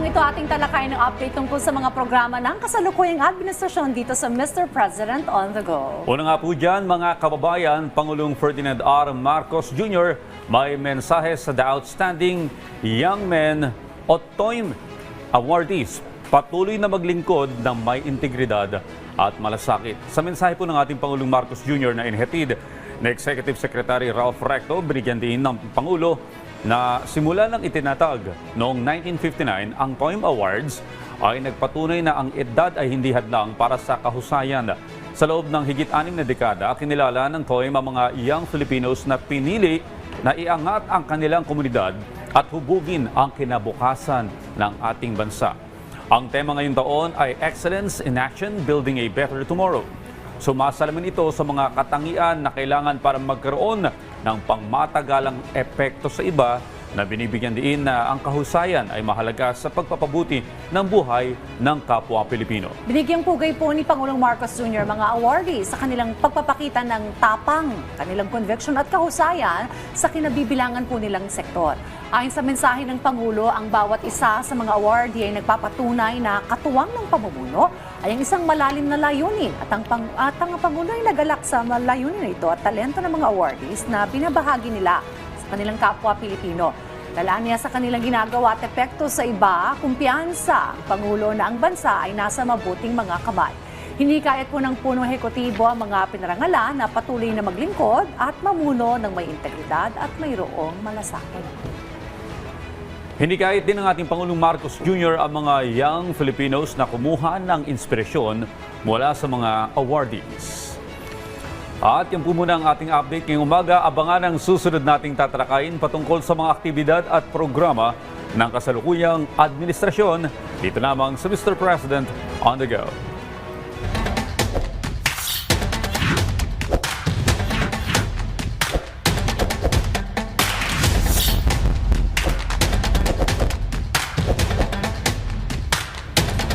lamang ito ating talakayin ng update tungkol sa mga programa ng kasalukuyang administrasyon dito sa Mr. President on the Go. Una nga po dyan, mga kababayan, Pangulong Ferdinand R. Marcos Jr. may mensahe sa The Outstanding Young Men o TOYM awardees. Patuloy na maglingkod ng may integridad at malasakit. Sa mensahe po ng ating Pangulong Marcos Jr. na inhatid na Executive Secretary Ralph Recto, binigyan din ng Pangulo na simula ng itinatag noong 1959 ang TOYM Awards ay nagpatunay na ang edad ay hindi hadlang para sa kahusayan. Sa loob ng higit 6 na dekada, kinilala ng TOYM ang mga young Filipinos na pinili na iangat ang kanilang komunidad at hubugin ang kinabukasan ng ating bansa. Ang tema ngayong taon ay Excellence in Action, Building a Better Tomorrow. Sumasalamin ito sa mga katangian na kailangan para magkaroon ng pangmatagalang epekto sa iba na binibigyan diin na ang kahusayan ay mahalaga sa pagpapabuti ng buhay ng kapwa Pilipino. Binigyang pugay po ni Pangulong Marcos Jr. mga awardees sa kanilang pagpapakita ng tapang, kanilang conviction at kahusayan sa kinabibilangan po nilang sektor. Ayon sa mensahe ng Pangulo, ang bawat isa sa mga awardee ay nagpapatunay na katuwang ng pamumuno ay ang isang malalim na layunin at ang Pangulo ay nagalak sa layunin na ito at talento ng mga awardees na binabahagi nila sa kanilang kapwa Pilipino. Dalaan niya sa kanilang ginagawa at epekto sa iba, kumpiyansa ang Pangulo na ang bansa ay nasa mabuting mga kamay. Hinikayat po ng punong ehekutibo ang mga pinarangalan na patuloy na maglingkod at mamuno ng may integridad at mayroong malasakit. Hinikayat din ng ating Pangulong Marcos Jr. ang mga young Filipinos na kumuha ng inspirasyon mula sa mga awardees. At yan po muna ang ating update ngayong umaga. Abangan ang susunod nating tatalakayin patungkol sa mga aktibidad at programa ng kasalukuyang administrasyon dito lamang sa Mr. President on the Go.